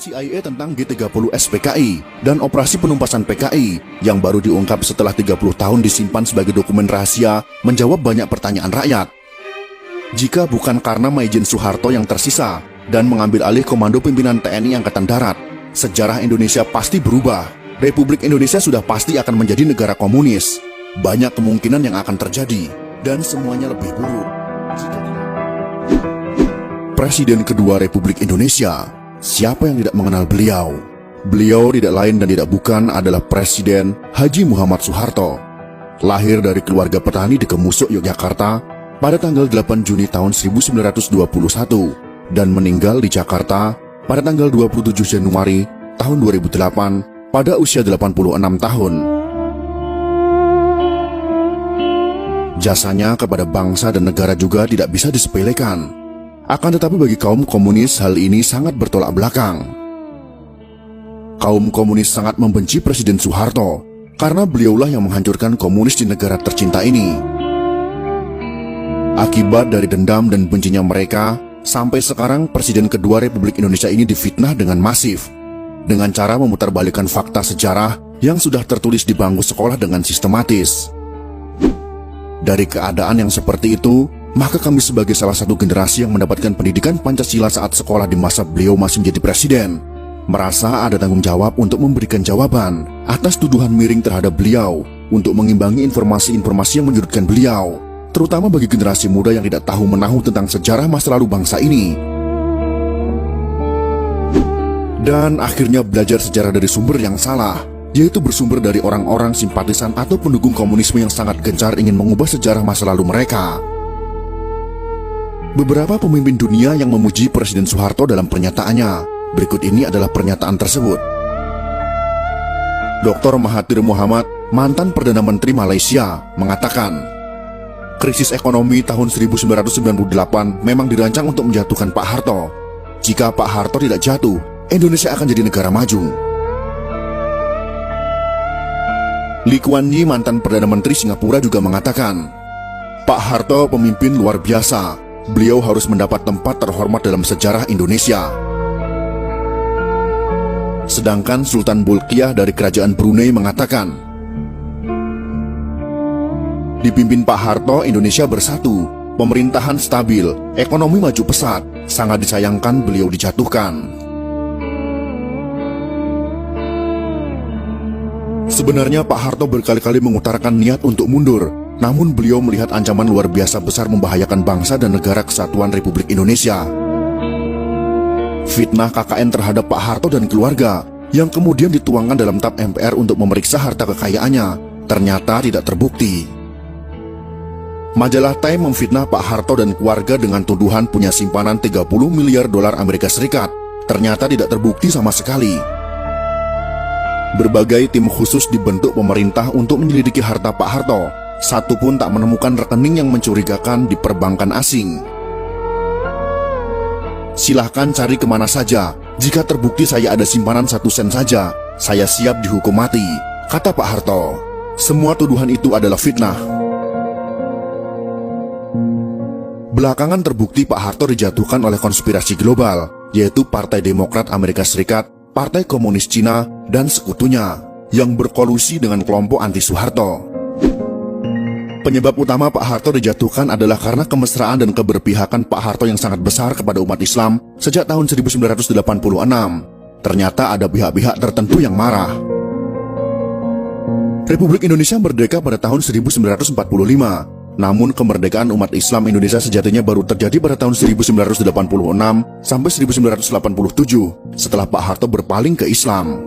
CIA tentang G30 SPKI dan operasi penumpasan PKI yang baru diungkap setelah 30 tahun disimpan sebagai dokumen rahasia menjawab banyak pertanyaan rakyat. Jika bukan karena Maijen Soeharto yang tersisa dan mengambil alih komando pimpinan TNI Angkatan Darat, sejarah Indonesia pasti berubah. Republik Indonesia sudah pasti akan menjadi negara komunis. Banyak kemungkinan yang akan terjadi dan semuanya lebih buruk. Presiden kedua Republik Indonesia, siapa yang tidak mengenal beliau? Beliau tidak lain dan tidak bukan adalah Presiden Haji Muhammad Soeharto. Lahir dari keluarga petani di Kemusuk, Yogyakarta pada tanggal 8 Juni tahun 1921 dan meninggal di Jakarta pada tanggal 27 Januari tahun 2008 pada usia 86 tahun. Jasanya kepada bangsa dan negara juga tidak bisa disepelekan. Akan tetapi bagi kaum komunis hal ini sangat bertolak belakang. Kaum komunis sangat membenci Presiden Soeharto karena beliaulah yang menghancurkan komunis di negara tercinta ini. Akibat dari dendam dan bencinya mereka, sampai sekarang Presiden kedua Republik Indonesia ini difitnah dengan masif, dengan cara memutarbalikkan fakta sejarah yang sudah tertulis di bangku sekolah dengan sistematis. Dari keadaan yang seperti itu, maka kami sebagai salah satu generasi yang mendapatkan pendidikan Pancasila saat sekolah di masa beliau masih menjadi presiden, merasa ada tanggung jawab untuk memberikan jawaban atas tuduhan miring terhadap beliau, untuk mengimbangi informasi-informasi yang menyudutkan beliau, terutama bagi generasi muda yang tidak tahu menahu tentang sejarah masa lalu bangsa ini. Dan akhirnya belajar sejarah dari sumber yang salah, yaitu bersumber dari orang-orang simpatisan atau pendukung komunisme yang sangat gencar ingin mengubah sejarah masa lalu mereka. Beberapa pemimpin dunia yang memuji Presiden Soeharto dalam pernyataannya. Berikut ini adalah pernyataan tersebut. Dr. Mahathir Mohamad, mantan Perdana Menteri Malaysia, mengatakan, krisis ekonomi tahun 1998 memang dirancang untuk menjatuhkan Pak Harto. Jika Pak Harto tidak jatuh, Indonesia akan jadi negara maju. Lee Kuan Yew, mantan Perdana Menteri Singapura, juga mengatakan, Pak Harto pemimpin luar biasa. Beliau harus mendapat tempat terhormat dalam sejarah Indonesia. Sedangkan Sultan Bolkiah dari Kerajaan Brunei mengatakan, dipimpin Pak Harto, Indonesia bersatu, pemerintahan stabil, ekonomi maju pesat, sangat disayangkan beliau dijatuhkan. Sebenarnya Pak Harto berkali-kali mengutarakan niat untuk mundur, namun beliau melihat ancaman luar biasa besar membahayakan bangsa dan negara kesatuan Republik Indonesia. Fitnah KKN terhadap Pak Harto dan keluarga yang kemudian dituangkan dalam TAP MPR untuk memeriksa harta kekayaannya ternyata tidak terbukti. Majalah Time memfitnah Pak Harto dan keluarga dengan tuduhan punya simpanan 30 miliar dolar Amerika Serikat. Ternyata tidak terbukti sama sekali. Berbagai tim khusus dibentuk pemerintah untuk menyelidiki harta Pak Harto. Satu pun tak menemukan rekening yang mencurigakan di perbankan asing. Silahkan cari kemana saja. Jika terbukti saya ada simpanan 1 sen saja, saya siap dihukum mati, kata Pak Harto. Semua tuduhan itu adalah fitnah. Belakangan terbukti Pak Harto dijatuhkan oleh konspirasi global, yaitu Partai Demokrat Amerika Serikat, Partai Komunis Cina, dan sekutunya, yang berkolusi dengan kelompok anti Soeharto. Penyebab utama Pak Harto dijatuhkan adalah karena kemesraan dan keberpihakan Pak Harto yang sangat besar kepada umat Islam sejak tahun 1986. Ternyata ada pihak-pihak tertentu yang marah. Republik Indonesia merdeka pada tahun 1945. Namun kemerdekaan umat Islam Indonesia sejatinya baru terjadi pada tahun 1986 sampai 1987 setelah Pak Harto berpaling ke Islam.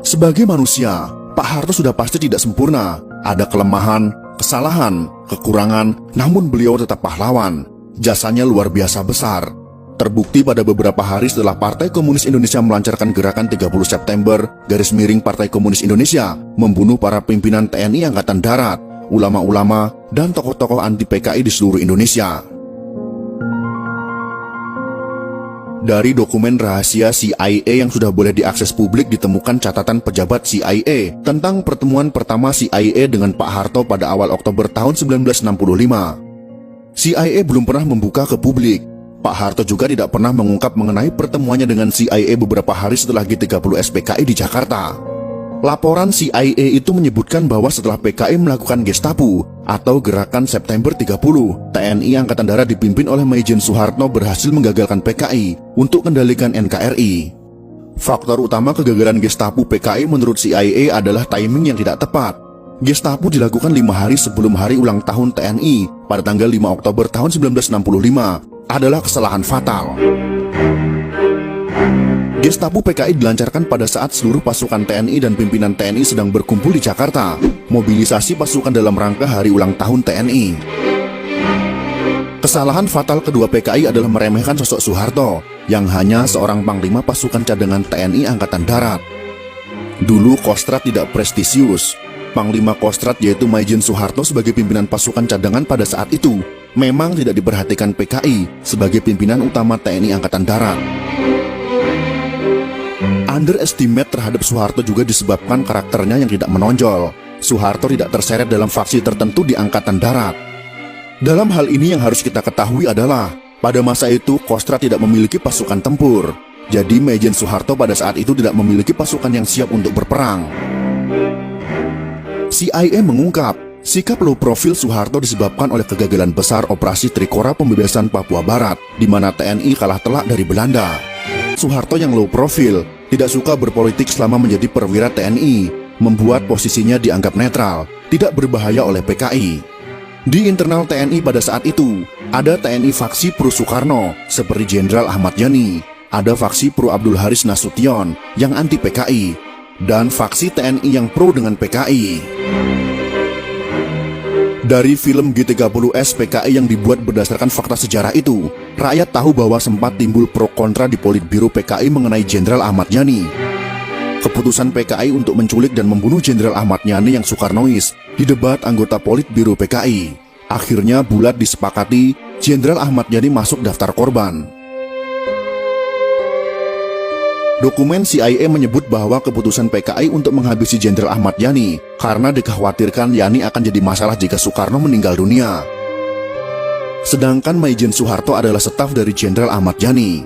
Sebagai manusia, Pak Harto sudah pasti tidak sempurna. Ada kelemahan, kesalahan, kekurangan, namun beliau tetap pahlawan. Jasanya luar biasa besar. Terbukti pada beberapa hari setelah Partai Komunis Indonesia melancarkan gerakan 30 September, Partai Komunis Indonesia, membunuh para pimpinan TNI Angkatan Darat, ulama-ulama, dan tokoh-tokoh anti PKI di seluruh Indonesia. Dari dokumen rahasia CIA yang sudah boleh diakses publik ditemukan catatan pejabat CIA tentang pertemuan pertama CIA dengan Pak Harto pada awal Oktober tahun 1965. CIA belum pernah membuka ke publik. Pak Harto juga tidak pernah mengungkap mengenai pertemuannya dengan CIA beberapa hari setelah G30 SPKI di Jakarta. Laporan CIA itu menyebutkan bahwa setelah PKI melakukan Gestapo atau Gerakan September 30, TNI Angkatan Darat dipimpin oleh Maijen Soeharto berhasil menggagalkan PKI untuk kendalikan NKRI. Faktor utama kegagalan Gestapo PKI menurut CIA adalah timing yang tidak tepat. Gestapo dilakukan 5 hari sebelum hari ulang tahun TNI pada tanggal 5 Oktober tahun 1965 adalah kesalahan fatal. Gestapo PKI dilancarkan pada saat seluruh pasukan TNI dan pimpinan TNI sedang berkumpul di Jakarta, mobilisasi pasukan dalam rangka hari ulang tahun TNI. Kesalahan fatal kedua PKI adalah meremehkan sosok Soeharto, yang hanya seorang panglima pasukan cadangan TNI Angkatan Darat. Dulu Kostrad tidak prestisius. Panglima Kostrad yaitu Maijen Soeharto sebagai pimpinan pasukan cadangan pada saat itu memang tidak diperhatikan PKI sebagai pimpinan utama TNI Angkatan Darat. Underestimate terhadap Soeharto juga disebabkan karakternya yang tidak menonjol. Soeharto tidak terseret dalam faksi tertentu di Angkatan Darat. Dalam hal ini yang harus kita ketahui adalah, pada masa itu Kostrad tidak memiliki pasukan tempur. Jadi Maijen Soeharto pada saat itu tidak memiliki pasukan yang siap untuk berperang. CIA mengungkap, sikap low profil Soeharto disebabkan oleh kegagalan besar operasi Trikora pembebasan Papua Barat, di mana TNI kalah telak dari Belanda. Soeharto yang low profil, tidak suka berpolitik selama menjadi perwira TNI, membuat posisinya dianggap netral, tidak berbahaya oleh PKI. Di internal TNI pada saat itu, ada TNI faksi pro Soekarno, seperti Jenderal Ahmad Yani, ada faksi pro Abdul Haris Nasution, yang anti PKI, dan faksi TNI yang pro dengan PKI. Dari film G30S PKI yang dibuat berdasarkan fakta sejarah itu, rakyat tahu bahwa sempat timbul pro kontra di Politbiro PKI mengenai Jenderal Ahmad Yani. Keputusan PKI untuk menculik dan membunuh Jenderal Ahmad Yani yang Soekarnois didebat anggota Politbiro PKI. Akhirnya bulat disepakati Jenderal Ahmad Yani masuk daftar korban. Dokumen CIA menyebut bahwa keputusan PKI untuk menghabisi Jenderal Ahmad Yani karena dikhawatirkan Yani akan jadi masalah jika Soekarno meninggal dunia. Sedangkan Maijen Soeharto adalah staf dari Jenderal Ahmad Yani.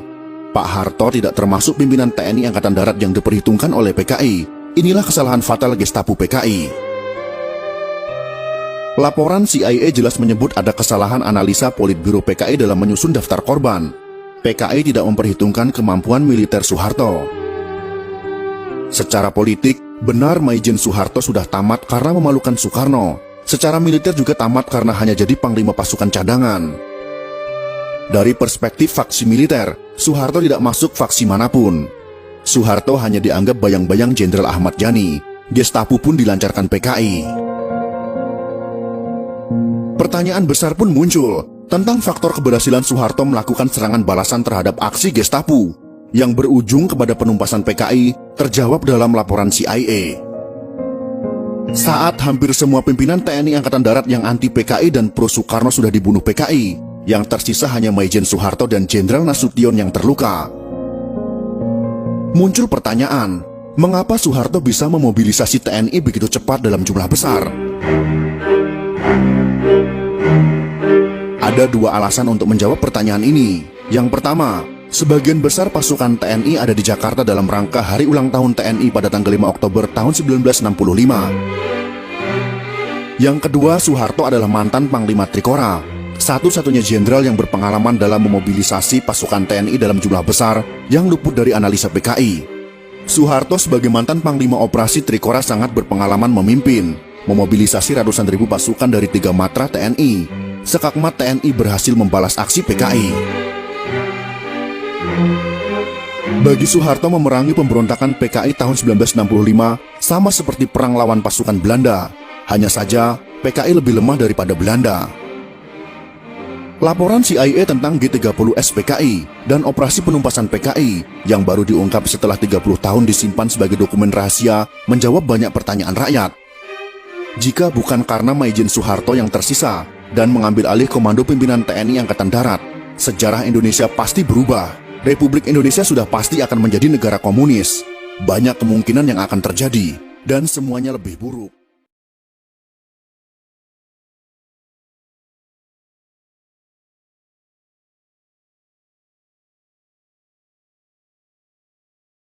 Pak Harto tidak termasuk pimpinan TNI Angkatan Darat yang diperhitungkan oleh PKI. Inilah kesalahan fatal Gestapo PKI. Laporan CIA jelas menyebut ada kesalahan analisa Politbiro PKI dalam menyusun daftar korban. PKI tidak memperhitungkan kemampuan militer Soeharto. Secara politik, benar Maijen Soeharto sudah tamat karena memalukan Soekarno. Secara militer juga tamat karena hanya jadi panglima pasukan cadangan. Dari perspektif faksi militer, Soeharto tidak masuk faksi manapun. Soeharto hanya dianggap bayang-bayang Jenderal Ahmad Yani. Gestapo pun dilancarkan PKI. Pertanyaan besar pun muncul tentang faktor keberhasilan Soeharto melakukan serangan balasan terhadap aksi Gestapo yang berujung kepada penumpasan PKI terjawab dalam laporan CIA. Saat hampir semua pimpinan TNI Angkatan Darat yang anti PKI dan pro Soekarno sudah dibunuh PKI, yang tersisa hanya Maijen Soeharto dan Jenderal Nasution yang terluka. Muncul pertanyaan, mengapa Soeharto bisa memobilisasi TNI begitu cepat dalam jumlah besar? Ada dua alasan untuk menjawab pertanyaan ini. Yang pertama, sebagian besar pasukan TNI ada di Jakarta dalam rangka hari ulang tahun TNI pada tanggal 5 Oktober tahun 1965. Yang kedua, Soeharto adalah mantan Panglima Trikora, satu-satunya jenderal yang berpengalaman dalam memobilisasi pasukan TNI dalam jumlah besar yang luput dari analisa PKI. Soeharto sebagai mantan Panglima Operasi Trikora sangat berpengalaman memimpin, memobilisasi ratusan ribu pasukan dari 3 matra TNI. Sekakmat TNI berhasil membalas aksi PKI. Bagi Soeharto memerangi pemberontakan PKI tahun 1965 sama seperti perang lawan pasukan Belanda. Hanya saja PKI lebih lemah daripada Belanda. Laporan CIA tentang G30S PKI dan operasi penumpasan PKI yang baru diungkap setelah 30 tahun disimpan sebagai dokumen rahasia menjawab banyak pertanyaan rakyat. Jika bukan karena Maijen Soeharto yang tersisa dan mengambil alih komando pimpinan TNI Angkatan Darat, sejarah Indonesia pasti berubah. Republik Indonesia sudah pasti akan menjadi negara komunis. Banyak kemungkinan yang akan terjadi, dan semuanya lebih buruk.